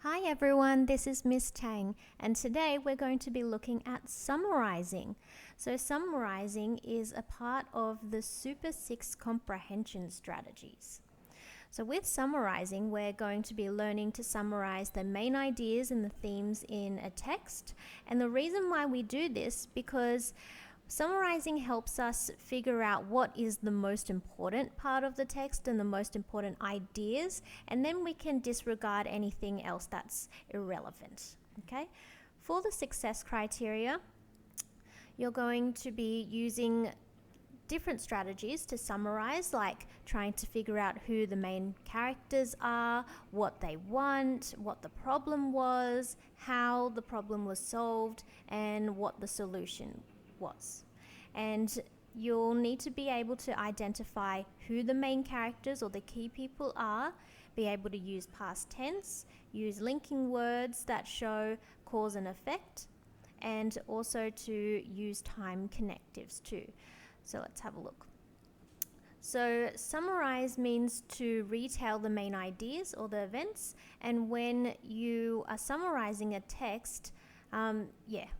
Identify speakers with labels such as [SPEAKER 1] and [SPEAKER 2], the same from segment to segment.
[SPEAKER 1] Hi everyone, this is Miss Tang, and today we're going to be looking at summarising. So summarising is a part of the Super 6 comprehension strategies. So with summarising, we're going to be learning to summarise the main ideas and the themes in a text. And the reason why we do this, because summarising helps us figure out what is the most important part of the text and the most important ideas, and then we can disregard anything else that's irrelevant. Okay? For the success criteria, you're going to be using different strategies to summarize, like trying to figure out who the main characters are, what they want, what the problem was, how the problem was solved, and what the solution was. And you'll need to be able to identify who the main characters or the key people are, be able to use past tense, use linking words that show cause and effect, and also to use time connectives too. So let's have a look. So summarize means to retell the main ideas or the events, and when you are summarizing a text,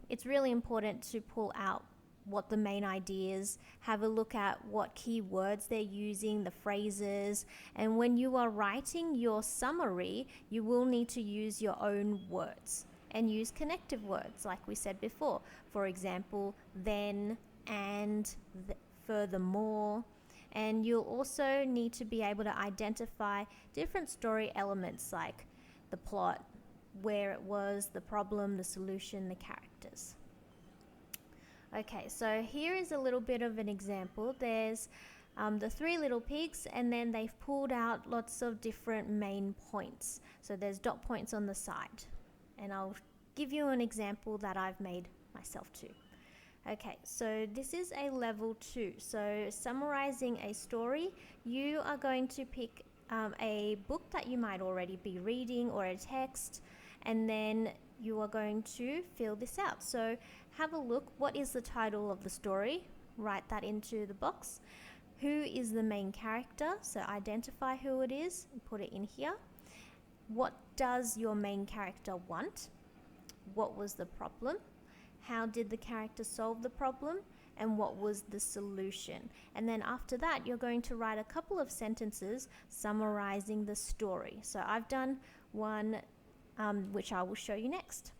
[SPEAKER 1] it's really important to pull out what the main ideas, have a look at what key words they're using, the phrases, and when you are writing your summary, you will need to use your own words and use connective words like we said before. For example, then, and, furthermore. And you'll also need to be able to identify different story elements like the plot, where it was, the problem, the solution, the characters. Okay, so here is a little bit of an example. There's the three little pigs, and then they've pulled out lots of different main points. So there's dot points on the side, and I'll give you an example that I've made myself too. Okay, so this is a level 2. So summarizing a story, you are going to pick a book that you might already be reading or a text, and then you are going to fill this out. So have a look. What is the title of the story? Write that into the box. Who is the main character? So identify who it is and put it in here. What does your main character want? What was the problem? How did the character solve the problem? And what was the solution? And then after that, you're going to write a couple of sentences summarizing the story. So I've done one which I will show you next.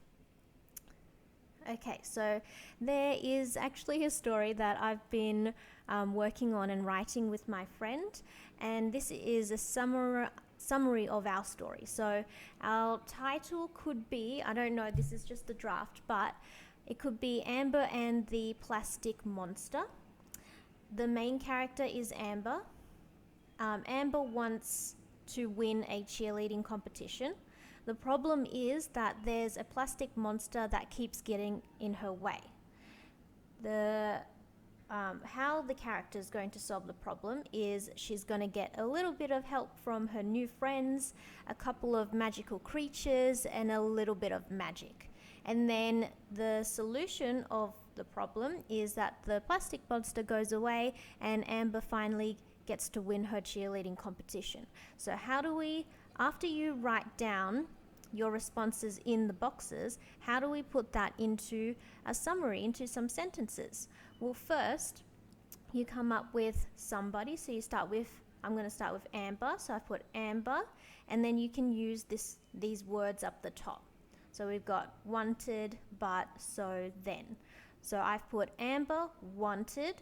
[SPEAKER 1] Okay, so there is actually a story that I've been working on and writing with my friend, and this is a summary of our story. So our title could be, I don't know, this is just the draft, but it could be Amber and the Plastic Monster. The main character is Amber. Amber wants to win a cheerleading competition. The problem is that there's a plastic monster that keeps getting in her way. How the character is going to solve the problem is she's going to get a little bit of help from her new friends, a couple of magical creatures, and a little bit of magic. And then the solution of the problem is that the plastic monster goes away and Amber finally gets to win her cheerleading competition. So how do we, after you write down your responses in the boxes, how do we put that into a summary, into some sentences? Well, first, you come up with somebody. So you start with, I'm going to start with Amber. So I put Amber, and then you can use these words up the top. So we've got wanted, but, so, then. So I've put Amber wanted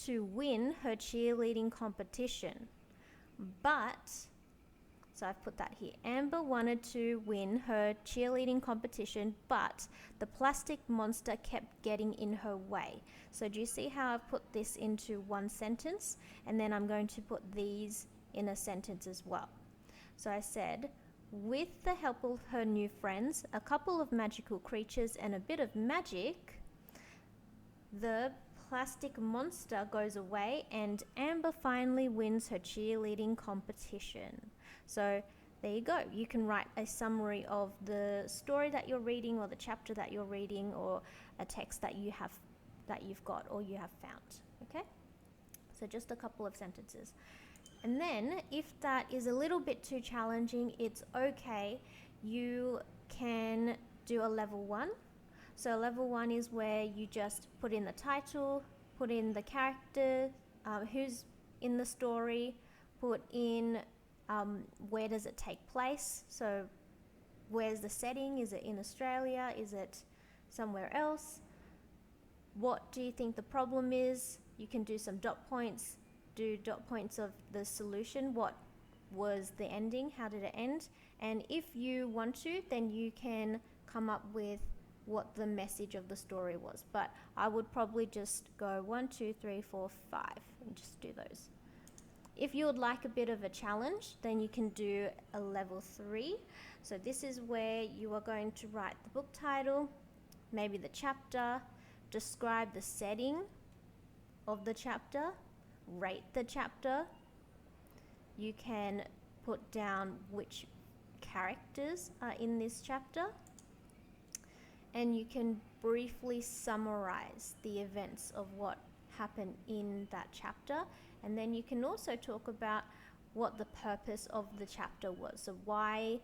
[SPEAKER 1] to win her cheerleading competition, but, so I've put that here. Amber wanted to win her cheerleading competition, but the plastic monster kept getting in her way. So do you see how I've put this into one sentence? And then I'm going to put these in a sentence as well. So I said, with the help of her new friends, a couple of magical creatures, and a bit of magic, the plastic monster goes away and Amber finally wins her cheerleading competition. So there you go. You can write a summary of the story that you're reading, or the chapter that you're reading, or a text that you've got or you have found. Okay? So just a couple of sentences. And then if that is a little bit too challenging, it's okay. you can do a level 1. So level 1 is where you just put in the title, put in the character, who's in the story, put in where does it take place, so where's the setting, is it in Australia, is it somewhere else, what do you think the problem is. You can do some dot points, do dot points of the solution, what was the ending, how did it end, and if you want to, then you can come up with what the message of the story was, but I would probably just go 1, 2, 3, 4, 5 and just do those. If you would like a bit of a challenge, then you can do a level 3. So this is where you are going to write the book title, maybe the chapter, describe the setting of the chapter, rate the chapter. You can put down which characters are in this chapter, and you can briefly summarize the events of what happened in that chapter. And then you can also talk about what the purpose of the chapter was. So why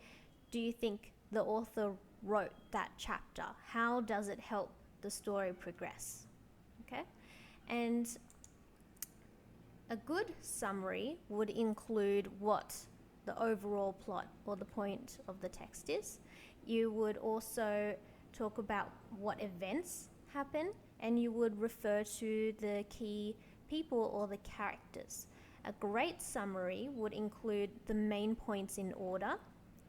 [SPEAKER 1] do you think the author wrote that chapter? How does it help the story progress? Okay, and a good summary would include what the overall plot or the point of the text is. You would also talk about what events happen, and you would refer to the key people or the characters. A great summary would include the main points in order.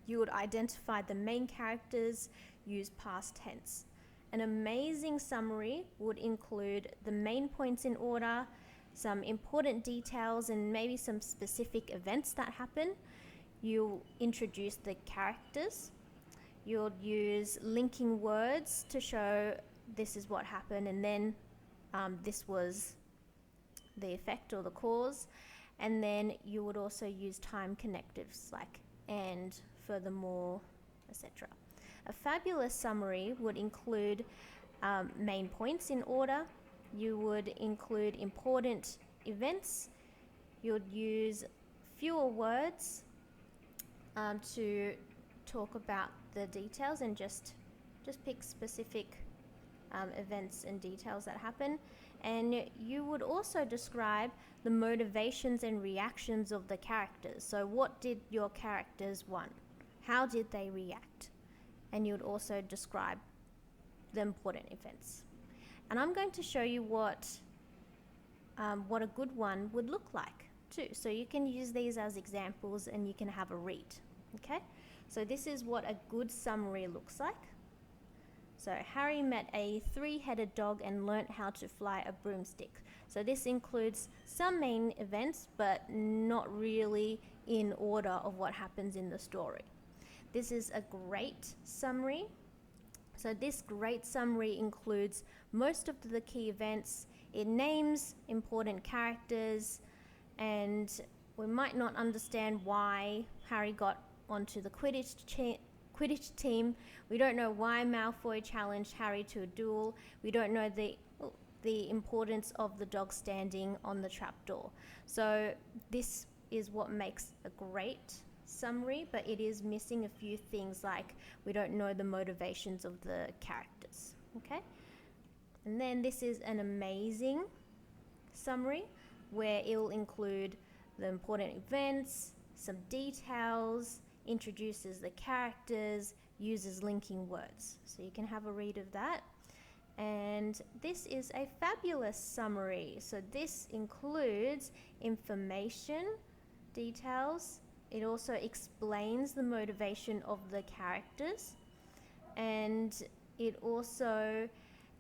[SPEAKER 1] You would identify the main characters, use past tense. An amazing summary would include the main points in order, some important details, and maybe some specific events that happen. You'll introduce the characters. You'll use linking words to show this is what happened, and then this was the effect or the cause. And then you would also use time connectives like and, furthermore, etc. A fabulous summary would include main points in order. You would include important events. You'd use fewer words to talk about the details, and just pick specific events and details that happen. And you would also describe the motivations and reactions of the characters. So what did your characters want? How did they react? And you would also describe the important events. And I'm going to show you what a good one would look like too. So you can use these as examples and you can have a read. Okay, so this is what a good summary looks like. So Harry met a 3-headed dog and learnt how to fly a broomstick. So this includes some main events, but not really in order of what happens in the story. This is a great summary. So this great summary includes most of the key events. It names important characters, and we might not understand why Harry got onto the Quidditch team. We don't know why Malfoy challenged Harry to a duel. We don't know the importance of the dog standing on the trapdoor. So this is what makes a great summary, but it is missing a few things, like we don't know the motivations of the characters. Okay, and then this is an amazing summary where it will include the important events, some details, introduces the characters, uses linking words. So you can have a read of that. And this is a fabulous summary. So this includes information, details. It also explains the motivation of the characters, and it also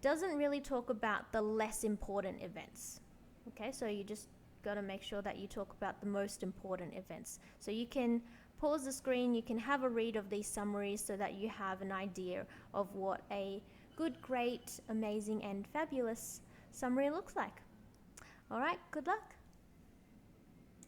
[SPEAKER 1] doesn't really talk about the less important events. Okay, so you just got to make sure that you talk about the most important events. So you can pause the screen, you can have a read of these summaries so that you have an idea of what a good, great, amazing, and fabulous summary looks like. All right, good luck.